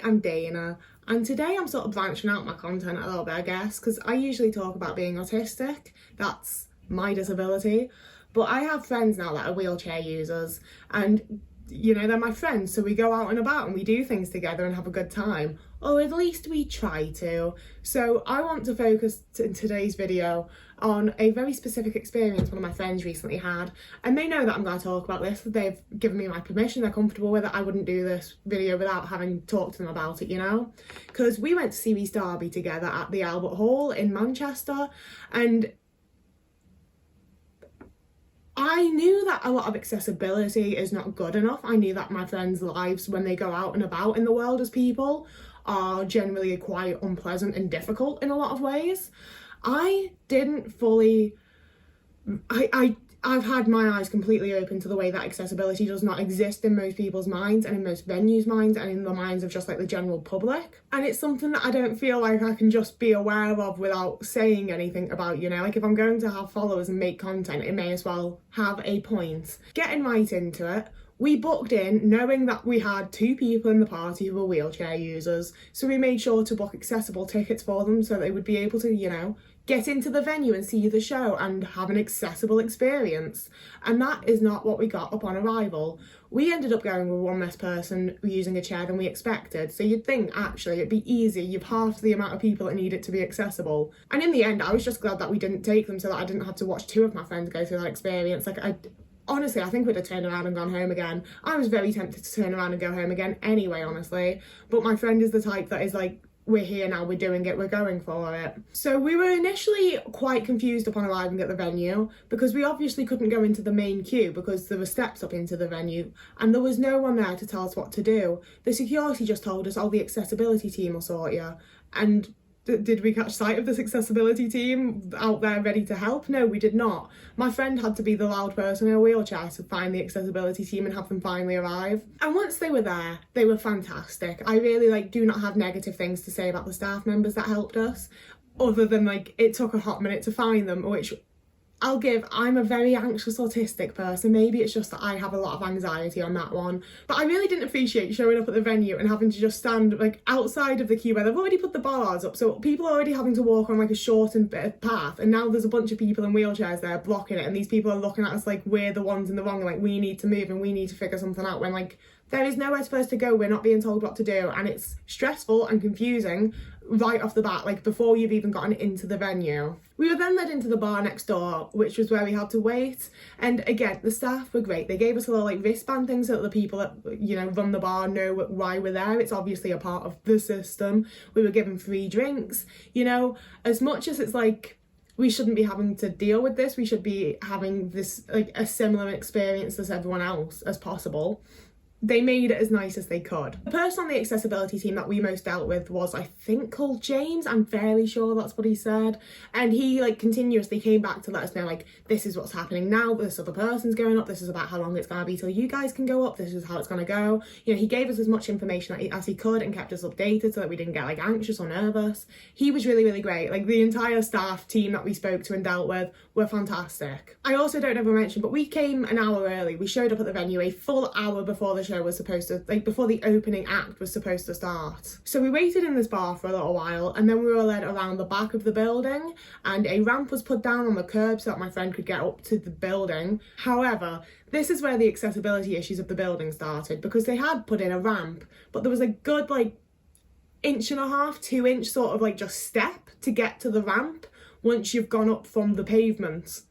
I'm Dana, and today I'm sort of branching out my content a little bit, I guess, because I usually talk about being autistic. That's my disability. But I have friends now that are wheelchair users, and they're my friends, so we go out and about and we do things together and have a good time, or at least we try to. So I want to focus in today's video on a very specific experience one of my friends recently had, and they know that I'm going to talk about this. They've given me my permission, they're comfortable with it. I wouldn't do this video without having talked to them about it, because we went to see East Derby together at the Albert Hall in Manchester, and I knew that a lot of accessibility is not good enough. I knew that my friends' lives when they go out and about in the world as people are generally quite unpleasant and difficult in a lot of ways. I didn't fully... I've had my eyes completely open to the way that accessibility does not exist in most people's minds and in most venues' minds and in the minds of just like the general public. And it's something that I don't feel like I can just be aware of without saying anything about, like if I'm going to have followers and make content, it may as well have a point. Getting right into it, we booked in knowing that we had 2 people in the party who were wheelchair users. So we made sure to book accessible tickets for them so they would be able to, get into the venue and see the show and have an accessible experience. And that is not what we got upon arrival. We ended up going with one less person using a chair than we expected. So you'd think actually it'd be easy. You've halved the amount of people that need it to be accessible. And in the end, I was just glad that we didn't take them so that I didn't have to watch 2 of my friends go through that experience. Honestly, I think we'd have turned around and gone home again. I was very tempted to turn around and go home again anyway, honestly. But my friend is the type that is like, we're here now, we're doing it, we're going for it. So we were initially quite confused upon arriving at the venue because we obviously couldn't go into the main queue because there were steps up into the venue and there was no one there to tell us what to do. The security just told us, the accessibility team will sort you. And did we catch sight of this accessibility team out there ready to help? No, we did not. My friend had to be the loud person in a wheelchair to find the accessibility team and have them finally arrive. And once they were there, they were fantastic. I really do not have negative things to say about the staff members that helped us, other than it took a hot minute to find them, which I'm a very anxious autistic person. Maybe it's just that I have a lot of anxiety on that one. But I really didn't appreciate showing up at the venue and having to just stand outside of the queue where they've already put the bars up. So people are already having to walk on a shortened bit of path. And now there's a bunch of people in wheelchairs there blocking it. And these people are looking at us like we're the ones in the wrong. And we need to move and we need to figure something out when there is nowhere for us to go. We're not being told what to do. And it's stressful and confusing right off the bat, before you've even gotten into the venue. We were then led into the bar next door, which was where we had to wait. And again, the staff were great. They gave us a little wristband thing so that the people that, run the bar know why we're there. It's obviously a part of the system. We were given free drinks. As much as it's we shouldn't be having to deal with this, we should be having this, a similar experience as everyone else as possible. They made it as nice as they could. The person on the accessibility team that we most dealt with was, I think, called James. I'm fairly sure that's what he said. And he continuously came back to let us know this is what's happening now, this other person's going up, this is about how long it's gonna be till you guys can go up, this is how it's gonna go. He gave us as much information as he could and kept us updated so that we didn't get anxious or nervous. He was really, really great. The entire staff team that we spoke to and dealt with were fantastic. I also don't know if I mentioned, but we came an hour early. We showed up at the venue a full hour before the show was supposed to, before the opening act was supposed to start. So we waited in this bar for a little while and then we were led around the back of the building and a ramp was put down on the curb so that my friend could get up to the building. However, this is where the accessibility issues of the building started because they had put in a ramp, but there was a good 1.5 inch, 2 inch sort of just step to get to the ramp once you've gone up from the pavement.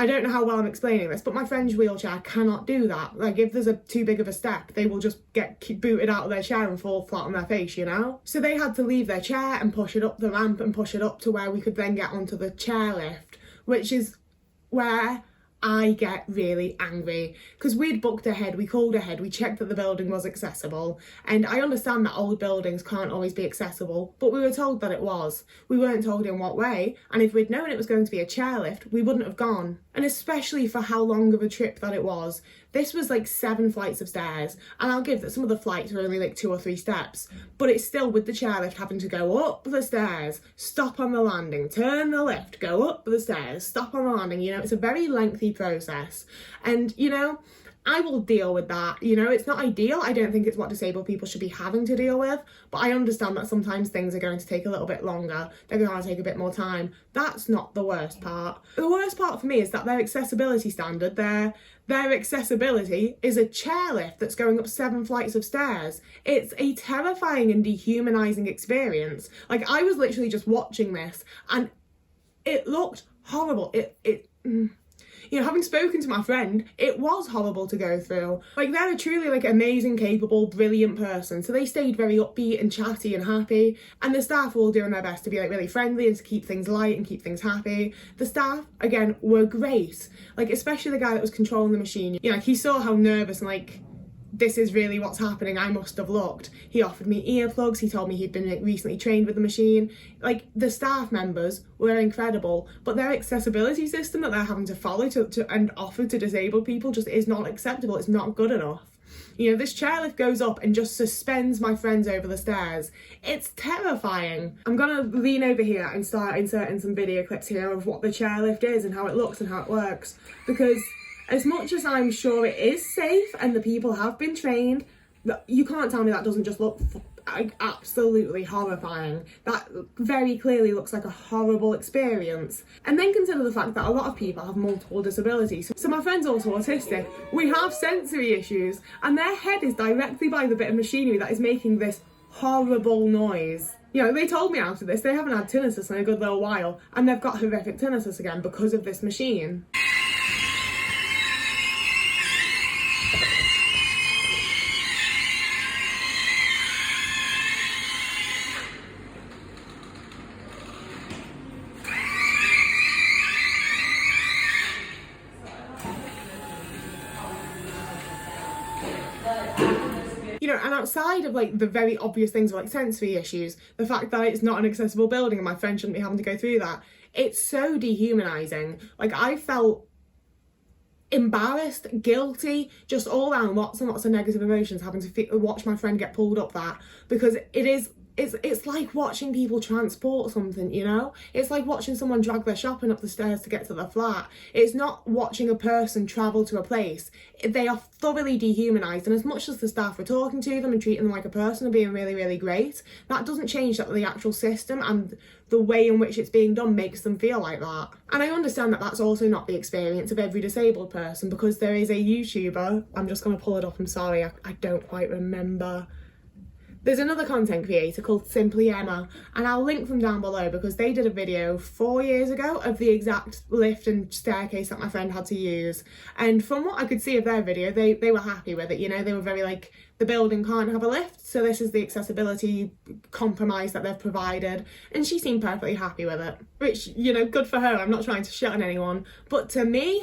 I don't know how well I'm explaining this, but my friend's wheelchair cannot do that. If there's too big of a step, they will just get booted out of their chair and fall flat on their face, So they had to leave their chair and push it up the ramp and push it up to where we could then get onto the chairlift, which is where I get really angry because we'd booked ahead, we called ahead, we checked that the building was accessible, and I understand that old buildings can't always be accessible, but we were told that it was. We weren't told in what way, and if we'd known it was going to be a chairlift, we wouldn't have gone. And especially for how long of a trip that it was. This was 7 flights of stairs, and I'll give that some of the flights were only 2 or 3 steps, but it's still with the chairlift having to go up the stairs, stop on the landing, turn the lift, go up the stairs, stop on the landing. It's a very lengthy process, and I will deal with that. You know, it's not ideal. I don't think it's what disabled people should be having to deal with, but I understand that sometimes things are going to take a little bit longer. They're going to take a bit more time. That's not the worst part. The worst part for me is that their accessibility standard, their accessibility is a chairlift that's going up 7 flights of stairs. It's a terrifying and dehumanising experience. Like, I was literally just watching this and it looked horrible. You know, having spoken to my friend, it was horrible to go through. Like, they're a truly, like, amazing, capable, brilliant person. So they stayed very upbeat and chatty and happy. And the staff were all doing their best to be, like, really friendly and to keep things light and keep things happy. The staff, again, were great. Like, especially the guy that was controlling the machine. You know, like, he saw how nervous and, like, this is really what's happening, I must have looked. He offered me earplugs, he told me he'd been recently trained with the machine. Like, the staff members were incredible, but their accessibility system that they're having to follow and offer to disabled people just is not acceptable. It's not good enough. You know, this chairlift goes up and just suspends my friends over the stairs. It's terrifying. I'm gonna lean over here and start inserting some video clips here of what the chairlift is and how it looks and how it works, because as much as I'm sure it is safe and the people have been trained, you can't tell me that doesn't just look absolutely horrifying. That very clearly looks like a horrible experience. And then consider the fact that a lot of people have multiple disabilities. So my friend's also autistic. We have sensory issues, and their head is directly by the bit of machinery that is making this horrible noise. You know, they told me after this they haven't had tinnitus in a good little while, and they've got horrific tinnitus again because of this machine. You know, and outside of, like, the very obvious things like sensory issues, the fact that it's not an accessible building and my friend shouldn't be having to go through that, it's so dehumanising. Like, I felt embarrassed, guilty, just all around lots and lots of negative emotions having to watch my friend get pulled up that, because it's like watching people transport something, you know? It's like watching someone drag their shopping up the stairs to get to their flat. It's not watching a person travel to a place. They are thoroughly dehumanised, and as much as the staff were talking to them and treating them like a person and being really, really great, that doesn't change that the actual system and the way in which it's being done makes them feel like that. And I understand that that's also not the experience of every disabled person, because there is a YouTuber, I'm just going to pull it up, I'm sorry, I don't quite remember. There's another content creator called Simply Emma, and I'll link them down below, because they did a video 4 years ago of the exact lift and staircase that my friend had to use. And from what I could see of their video, they were happy with it, you know? They were very like, the building can't have a lift, so this is the accessibility compromise that they've provided, and she seemed perfectly happy with it, which, you know, good for her. I'm not trying to shit on anyone, but to me,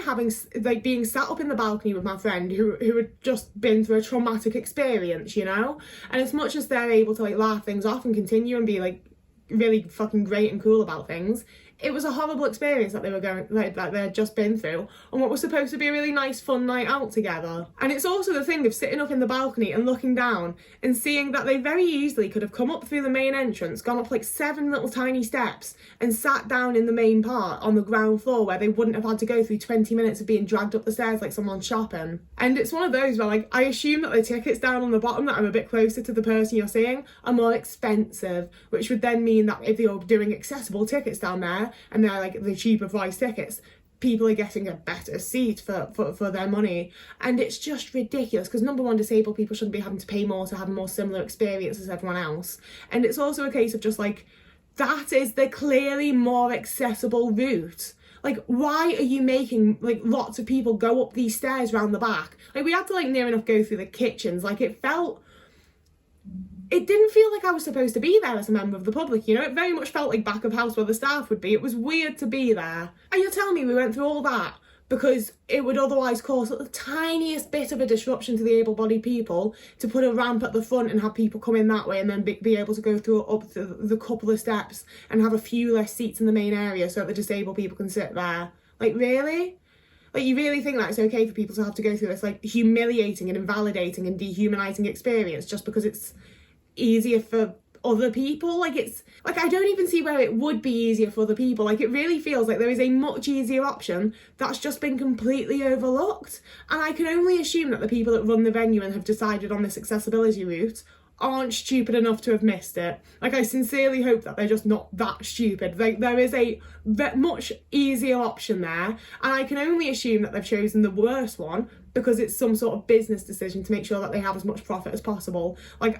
being sat up in the balcony with my friend who had just been through a traumatic experience, you know, and as much as they're able to, like, laugh things off and continue and be, like, really fucking great and cool about things, it was a horrible experience that that they had just been through on what was supposed to be a really nice fun night out together. And it's also the thing of sitting up in the balcony and looking down and seeing that they very easily could have come up through the main entrance, gone up like 7 little tiny steps and sat down in the main part on the ground floor, where they wouldn't have had to go through 20 minutes of being dragged up the stairs like someone shopping. And it's one of those where, like, I assume that the tickets down on the bottom that are a bit closer to the person you're seeing are more expensive, which would then mean that if you're doing accessible tickets down there, and they're like the cheaper price tickets, people are getting a better seat for their money. And it's just ridiculous, because number one, disabled people shouldn't be having to pay more to have a more similar experience as everyone else. And it's also a case of just like, that is the clearly more accessible route. Like, why are you making, like, lots of people go up these stairs round the back? Like, we had to, like, near enough go through the kitchens. Like, it didn't feel like I was supposed to be there as a member of the public, you know? It very much felt like back of house where the staff would be. It was weird to be there. And you're telling me we went through all that because it would otherwise cause the tiniest bit of a disruption to the able-bodied people to put a ramp at the front and have people come in that way, and then be able to go through up the couple of steps and have a few less seats in the main area so that the disabled people can sit there. Like, really? Like, you really think that it's okay for people to have to go through this, like, humiliating and invalidating and dehumanising experience just because it's easier for other people. Like, it's like, I don't even see where it would be easier for other people. Like, it really feels like there is a much easier option that's just been completely overlooked. And I can only assume that the people that run the venue and have decided on this accessibility route aren't stupid enough to have missed it. Like, I sincerely hope that they're just not that stupid. Like, there is a much easier option there, and I can only assume that they've chosen the worst one because it's some sort of business decision to make sure that they have as much profit as possible. Like,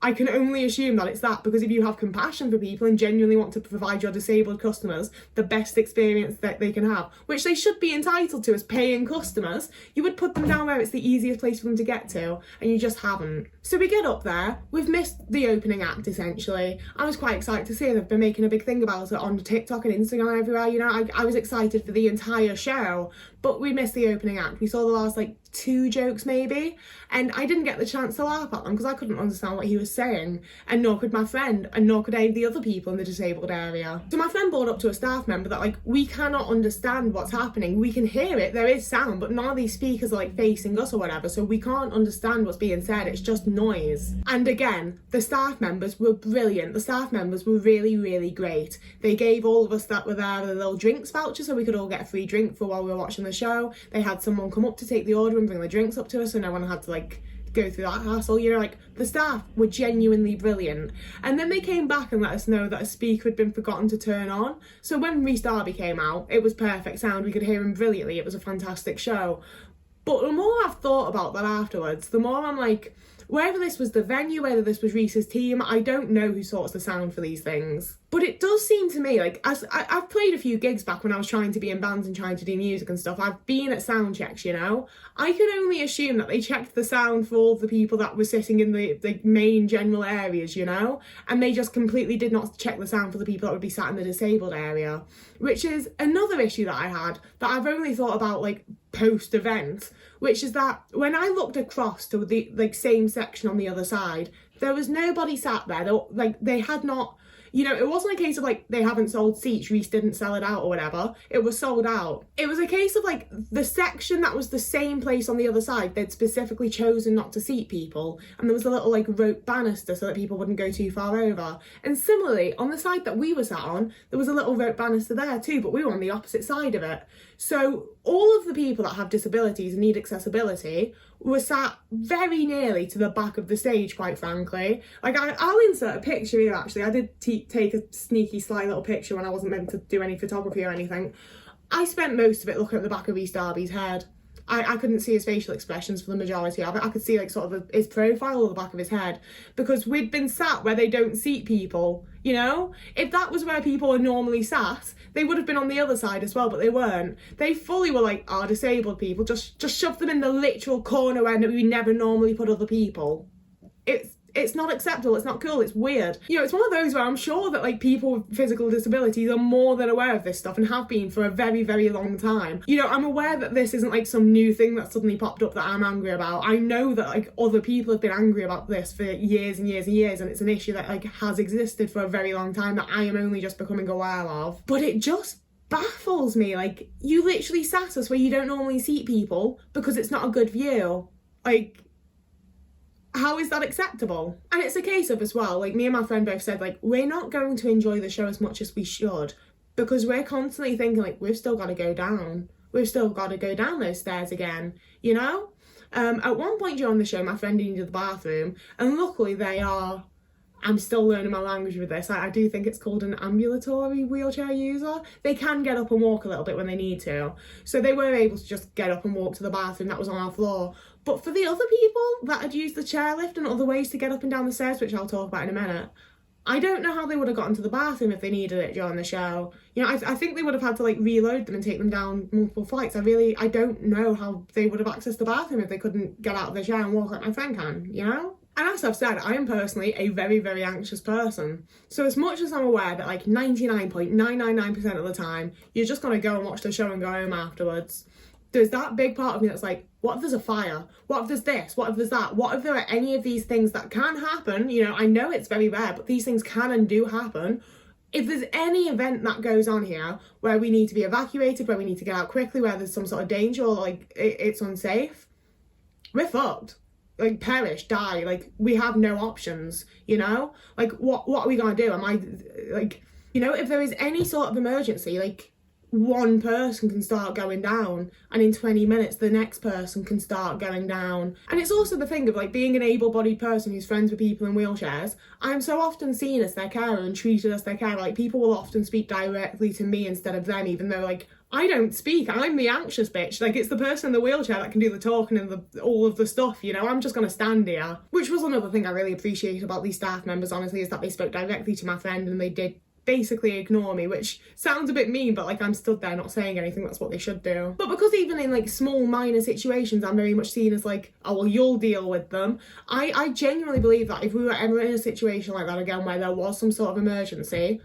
I can only assume that it's that, because if you have compassion for people and genuinely want to provide your disabled customers the best experience that they can have, which they should be entitled to as paying customers, you would put them down where it's the easiest place for them to get to, and you just haven't. So we get up there, we've missed the opening act essentially. I was quite excited to see they've been making a big thing about it on TikTok and Instagram everywhere, you know. I was excited for the entire show, but we missed the opening act. We saw the last like 2 jokes maybe, and I didn't get the chance to laugh at them because I couldn't understand what he was saying, and nor could my friend, and nor could any of the other people in the disabled area. So my friend brought up to a staff member that, like, we cannot understand what's happening. We can hear it, there is sound, but none of these speakers are like facing us or whatever, so we can't understand what's being said. It's just noise. And again, the staff members were brilliant. The staff members were really, really great. They gave all of us that were there a little drinks voucher so we could all get a free drink for while we were watching the show. They had someone come up to take the order and bring the drinks up to us, so no one had to like go through that hassle. You know, like, the staff were genuinely brilliant. And then they came back and let us know that a speaker had been forgotten to turn on. So when Rhys Darby came out, it was perfect sound. We could hear him brilliantly. It was a fantastic show. But the more I've thought about that afterwards, the more I'm like, whether this was the venue, whether this was Rhys's team, I don't know who sorts the sound for these things. But it does seem to me like, as I've played a few gigs back when I was trying to be in bands and trying to do music and stuff. I've been at sound checks, you know. I can only assume that they checked the sound for all the people that were sitting in the main general areas, you know, and they just completely did not check the sound for the people that would be sat in the disabled area, which is another issue that I had that I've only thought about like post-event, which is that when I looked across to the like same section on the other side, there was nobody sat there. They had not, you know, it wasn't a case of like they haven't sold seats, Rhys didn't sell it out or whatever. It was sold out. It was a case of like the section that was the same place on the other side, they'd specifically chosen not to seat people, and there was a little like rope banister so that people wouldn't go too far over. And similarly, on the side that we were sat on, there was a little rope banister there too, but we were on the opposite side of it. So all of the people that have disabilities and need accessibility were sat very nearly to the back of the stage, quite frankly. Like, I'll insert a picture here, actually. I did take a sneaky, sly little picture when I wasn't meant to do any photography or anything. I spent most of it looking at the back of Rhys Darby's head. I couldn't see his facial expressions for the majority of it. I could see like sort of his profile or the back of his head, because we'd been sat where they don't seat people, you know? If that was where people are normally sat, they would have been on the other side as well, but they weren't. They fully were like, our disabled people, just shove them in the literal corner where we never normally put other people. It's not acceptable, it's not cool, it's weird. You know, it's one of those where I'm sure that like people with physical disabilities are more than aware of this stuff and have been for a very, very long time. You know, I'm aware that this isn't like some new thing that suddenly popped up that I'm angry about. I know that like other people have been angry about this for years and years and years, and it's an issue that like has existed for a very long time that I am only just becoming aware of. But it just baffles me. Like, you literally sat us where you don't normally seat people because it's not a good view. Like, how is that acceptable? And it's a case of, as well, like, me and my friend both said, like, we're not going to enjoy the show as much as we should because we're constantly thinking, like, we've still got to go down. We've still got to go down those stairs again, you know? At one point during the show, my friend needed the bathroom, and luckily I'm still learning my language with this. I do think it's called an ambulatory wheelchair user. They can get up and walk a little bit when they need to. So they were able to just get up and walk to the bathroom that was on our floor. But for the other people that had used the chairlift and other ways to get up and down the stairs, which I'll talk about in a minute, I don't know how they would have gotten to the bathroom if they needed it during the show. You know, I think they would have had to like reload them and take them down multiple flights. I don't know how they would have accessed the bathroom if they couldn't get out of the chair and walk like my friend can, you know? And as I've said, I am personally a very, very anxious person. So as much as I'm aware that like 99.999% of the time, you're just going to go and watch the show and go home afterwards, there's that big part of me that's like, what if there's a fire? What if there's this? What if there's that? What if there are any of these things that can happen? You know, I know it's very rare, but these things can and do happen. If there's any event that goes on here where we need to be evacuated, where we need to get out quickly, where there's some sort of danger or like it's unsafe, we're fucked. like perish, die. Like, we have no options, you know? Like, what are we gonna do? Am I, like, you know, if there is any sort of emergency, like, one person can start going down, and in 20 minutes the next person can start going down. And it's also the thing of, like, being an able-bodied person who's friends with people in wheelchairs, I'm so often seen as their carer and treated as their carer. Like, people will often speak directly to me instead of them, even though, like, I don't speak, I'm the anxious bitch. Like, it's the person in the wheelchair that can do the talking and all of the stuff, you know? I'm just gonna stand here. Which was another thing I really appreciated about these staff members, honestly, is that they spoke directly to my friend, and they did basically ignore me, which sounds a bit mean, but, like, I'm stood there not saying anything. That's what they should do. But because even in, like, small minor situations, I'm very much seen as, like, oh, well, you'll deal with them, I genuinely believe that if we were ever in a situation like that again where there was some sort of emergency,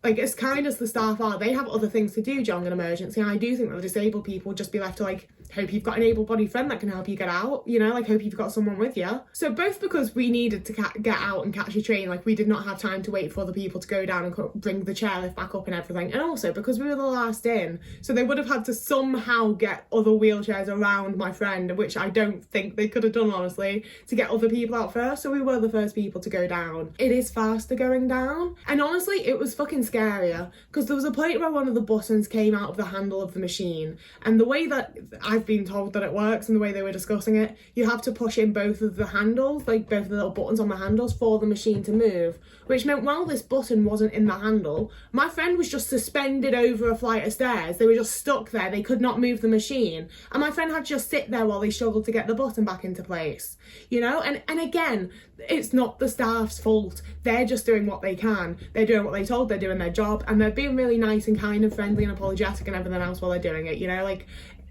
like, as kind as the staff are, they have other things to do during an emergency, and I do think that the disabled people would just be left to, like, hope you've got an able-bodied friend that can help you get out, you know, like, hope you've got someone with you. So both because we needed to get out and catch a train, like, we did not have time to wait for other people to go down and bring the chairlift back up and everything, and also because we were the last in, so they would have had to somehow get other wheelchairs around my friend, which I don't think they could have done, honestly, to get other people out first, so we were the first people to go down. It is faster going down, and honestly, it was fucking scarier, because there was a point where one of the buttons came out of the handle of the machine, and the way that I've been told that it works and the way they were discussing it, you have to push in both of the handles, like both of the little buttons on the handles, for the machine to move, which meant while this button wasn't in the handle, my friend was just suspended over a flight of stairs. They were just stuck there. They could not move the machine, and my friend had to just sit there while they struggled to get the button back into place, you know? And again, it's not the staff's fault. They're just doing what they can. They're doing what they're told. They're doing their job, and they're being really nice and kind and friendly and apologetic and everything else while they're doing it, you know? Like,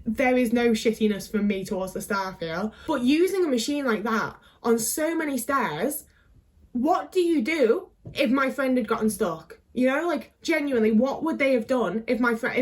there is no shittiness from me towards the staff here. But using a machine like that on so many stairs, what do you do if my friend had gotten stuck? You know, like, genuinely, what would they have done if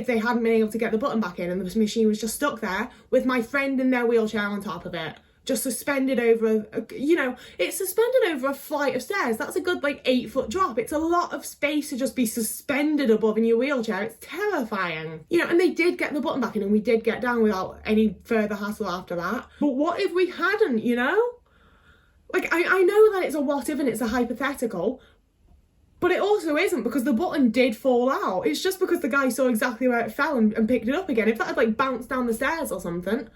they hadn't been able to get the button back in and the machine was just stuck there with my friend in their wheelchair on top of it? Just suspended over, you know, it's suspended over a flight of stairs. That's a good, like, 8-foot drop. It's a lot of space to just be suspended above in your wheelchair. It's terrifying. You know, and they did get the button back in and we did get down without any further hassle after that. But what if we hadn't, you know? Like, I know that it's a what if and it's a hypothetical, but it also isn't, because the button did fall out. It's just because the guy saw exactly where it fell and picked it up again. If that had, like, bounced down the stairs or something,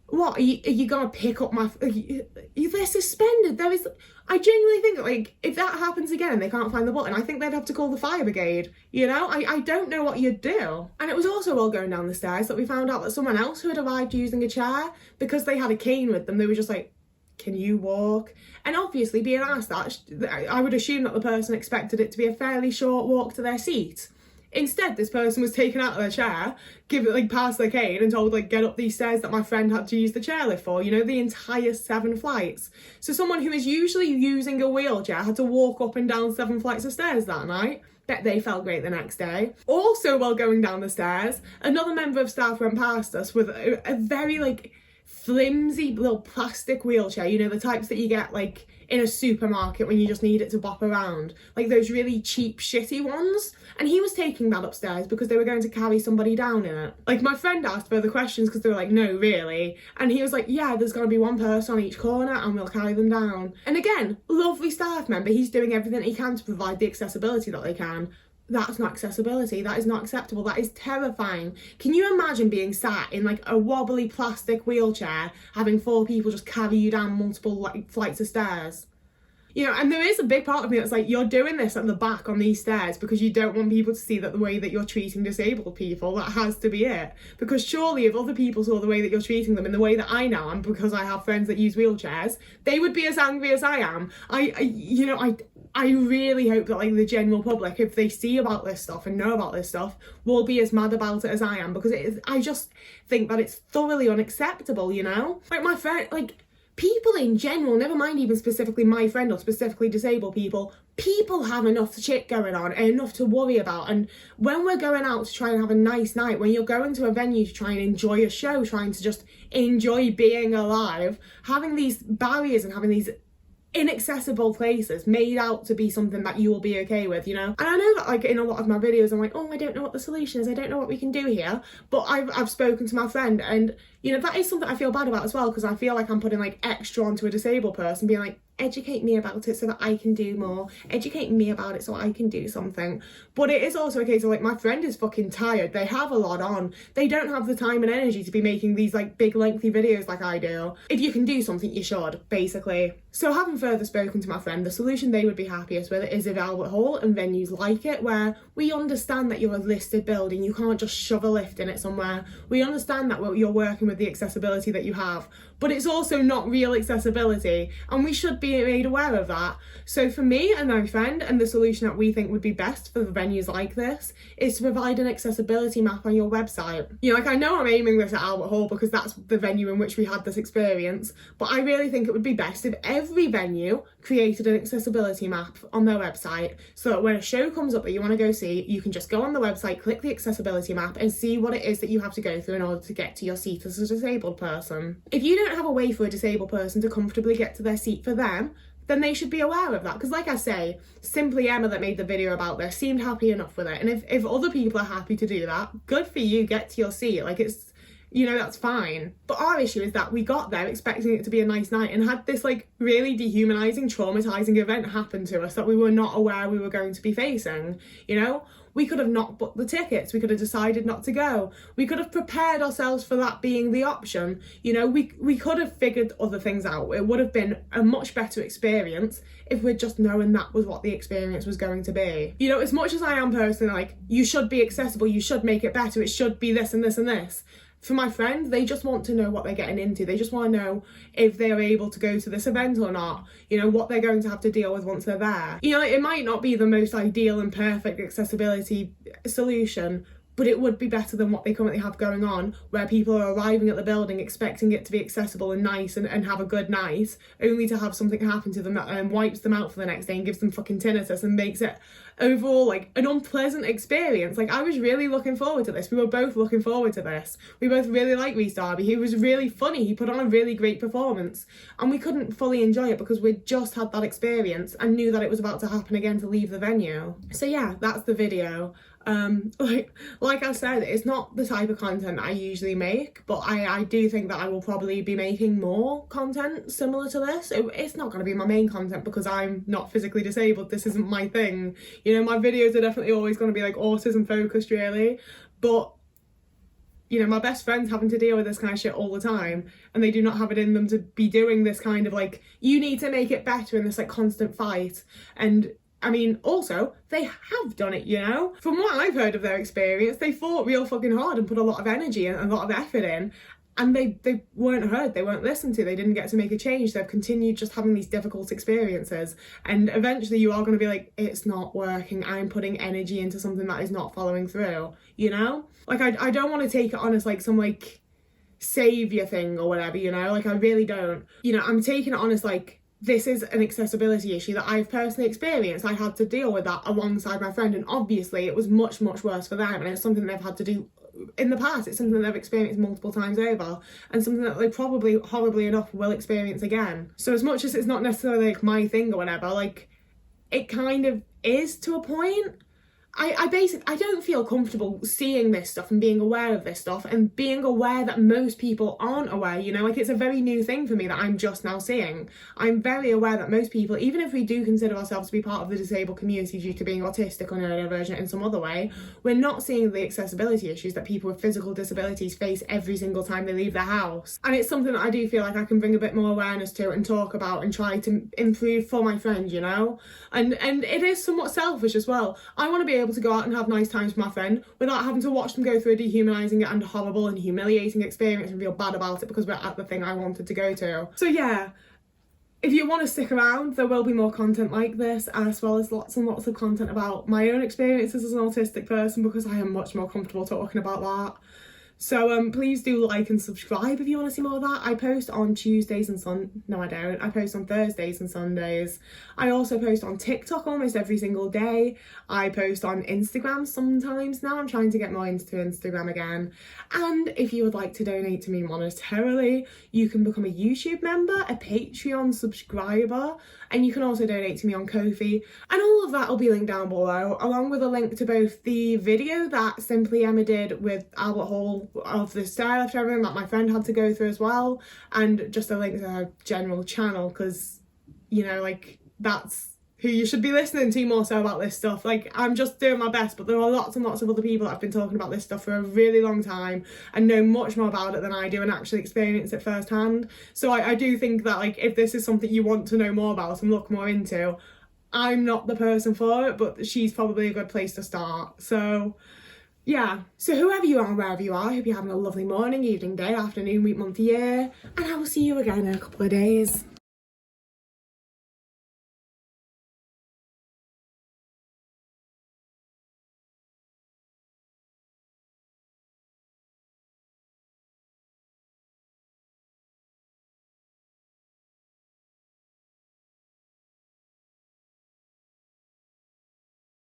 what, are you gonna pick up my... They're suspended. I genuinely think that, like, if that happens again and they can't find the button, I think they'd have to call the fire brigade, you know? I don't know what you'd do. And it was also while going down the stairs that we found out that someone else who had arrived using a chair, because they had a cane with them, they were just like, can you walk? And obviously, being asked that, I would assume that the person expected it to be a fairly short walk to their seat. Instead, this person was taken out of their chair, past their cane, and told, like, get up these stairs that my friend had to use the chairlift for, you know, the entire 7 flights. So someone who is usually using a wheelchair had to walk up and down 7 flights of stairs that night. Bet they felt great the next day. Also, while going down the stairs, another member of staff went past us with a very, like, flimsy little plastic wheelchair, you know, the types that you get, like, in a supermarket when you just need it to bop around, like those really cheap shitty ones. And he was taking that upstairs because they were going to carry somebody down in it. Like, my friend asked further questions because they were like, no, really? And he was like, yeah, there's going to be one person on each corner and we'll carry them down. And again, lovely staff member, he's doing everything he can to provide the accessibility that they can. That's not accessibility. That is not acceptable. That is terrifying. Can you imagine being sat in, like, a wobbly plastic wheelchair, having 4 people just carry you down multiple, like, flights of stairs? You know, and there is a big part of me that's like, you're doing this at the back on these stairs because you don't want people to see that the way that you're treating disabled people, that has to be it. Because surely if other people saw the way that you're treating them in the way that I now am, because I have friends that use wheelchairs, they would be as angry as I am. I really hope that, like, the general public, if they see about this stuff and know about this stuff, will be as mad about it as I am, because I just think that it's thoroughly unacceptable, you know? Like, my friend, like, people in general, never mind even specifically my friend or specifically disabled people have enough shit going on and enough to worry about. And when we're going out to try and have a nice night, when you're going to a venue to try and enjoy a show, trying to just enjoy being alive, having these barriers and having these inaccessible places made out to be something that you will be okay with, you know? And I know that, like, in a lot of my videos I'm like, oh, I don't know what the solution is, I don't know what we can do here, but I've spoken to my friend, and You know, that is something I feel bad about as well, because I feel like I'm putting like extra onto a disabled person, being like, educate me about it so that I can do more, educate me about it so I can do something. But it is also a case of like, my friend is fucking tired, they have a lot on, they don't have the time and energy to be making these like big lengthy videos like I do. If you can do something, you should, basically. So having further spoken to my friend, the solution they would be happiest with is if Albert Hall and venues like it, where we understand that you're a listed building, you can't just shove a lift in it somewhere. We understand that you're working with the accessibility that you have, but it's also not real accessibility, and we should be made aware of that. So for me and my friend, and the solution that we think would be best for the venues like this, is to provide an accessibility map on your website. You know, like, I know I'm aiming this at Albert Hall because that's the venue in which we had this experience, but I really think it would be best if every venue created an accessibility map on their website, so that when a show comes up that you want to go see, you can just go on the website, click the accessibility map, and see what it is that you have to go through in order to get to your seat as a disabled person. If you don't have a way for a disabled person to comfortably get to their seat for them, then they should be aware of that. Because like I say, Simply Emma that made the video about this seemed happy enough with it, and if other people are happy to do that, good for you, get to your seat. Like, it's, you know, that's fine. But our issue is that we got there expecting it to be a nice night and had this like really dehumanizing, traumatizing event happen to us that we were not aware we were going to be facing. You know, we could have not booked the tickets, we could have decided not to go, we could have prepared ourselves for that being the option. You know, we could have figured other things out. It would have been a much better experience if we'd just known that was what the experience was going to be. You know, as much as I am personally like, you should be accessible, you should make it better, it should be this and this and this, for my friend, they just want to know what they're getting into. They just want to know if they're able to go to this event or not, you know, what they're going to have to deal with once they're there. You know, it might not be the most ideal and perfect accessibility solution, but it would be better than what they currently have going on, where people are arriving at the building expecting it to be accessible and nice and have a good night, only to have something happen to them that wipes them out for the next day and gives them fucking tinnitus and makes it overall like an unpleasant experience. Like, I was really looking forward to this. We were both looking forward to this. We both really liked Rhys Darby. He was really funny. He put on a really great performance, and we couldn't fully enjoy it because we'd just had that experience and knew that it was about to happen again to leave the venue. So yeah, that's the video. Like I said, it's not the type of content I usually make, but I do think that I will probably be making more content similar to this. It's not going to be my main content because I'm not physically disabled. This isn't my thing. You know, my videos are definitely always going to be like autism focused, really, but you know, my best friend's having to deal with this kind of shit all the time, and they do not have it in them to be doing this kind of like, you need to make it better in this like constant fight. And I mean, also, they have done it, you know? From what I've heard of their experience, they fought real fucking hard and put a lot of energy and a lot of effort in, and they weren't heard, they weren't listened to, they didn't get to make a change. They've continued just having these difficult experiences, and eventually you are going to be like, it's not working, I'm putting energy into something that is not following through, you know? Like, I don't want to take it on as like some like saviour thing or whatever, you know? Like, I really don't. You know, I'm taking it on as like, this is an accessibility issue that I've personally experienced. I had to deal with that alongside my friend, and obviously it was much, much worse for them, and it's something they've had to do in the past. It's something they've experienced multiple times over, and something that they probably, horribly enough, will experience again. So as much as it's not necessarily like my thing or whatever, like, it kind of is to a point. I don't feel comfortable seeing this stuff and being aware of this stuff and being aware that most people aren't aware, you know, like, it's a very new thing for me that I'm just now seeing. I'm very aware that most people, even if we do consider ourselves to be part of the disabled community due to being autistic or neurodivergent in some other way, we're not seeing the accessibility issues that people with physical disabilities face every single time they leave their house. And it's something that I do feel like I can bring a bit more awareness to and talk about and try to improve for my friend, you know? And it is somewhat selfish as well. I want to be able to go out and have nice times with my friend without having to watch them go through a dehumanising and horrible and humiliating experience and feel bad about it because we're at the thing I wanted to go to. So yeah, if you want to stick around, there will be more content like this, as well as lots and lots of content about my own experiences as an autistic person, because I am much more comfortable talking about that. So please do like and subscribe if you want to see more of that. I post on Tuesdays and no I don't. I post on Thursdays and Sundays. I also post on TikTok almost every single day. I post on Instagram sometimes now. I'm trying to get more into Instagram again. And if you would like to donate to me monetarily, you can become a YouTube member, a Patreon subscriber, and you can also donate to me on Ko-fi. And all of that will be linked down below, along with a link to both the video that Simply Emma did with Albert Hall of the style after everything that my friend had to go through as well, and just a link to her general channel, because, you know, like, that's who you should be listening to more so about this stuff. Like, I'm just doing my best, but there are lots and lots of other people that have been talking about this stuff for a really long time and know much more about it than I do and actually experience it firsthand. So I do think that, like, if this is something you want to know more about and look more into, I'm not the person for it, but she's probably a good place to start. So yeah, so whoever you are, wherever you are, I hope you're having a lovely morning, evening, day, afternoon, week, month, year, and I will see you again in a couple of days.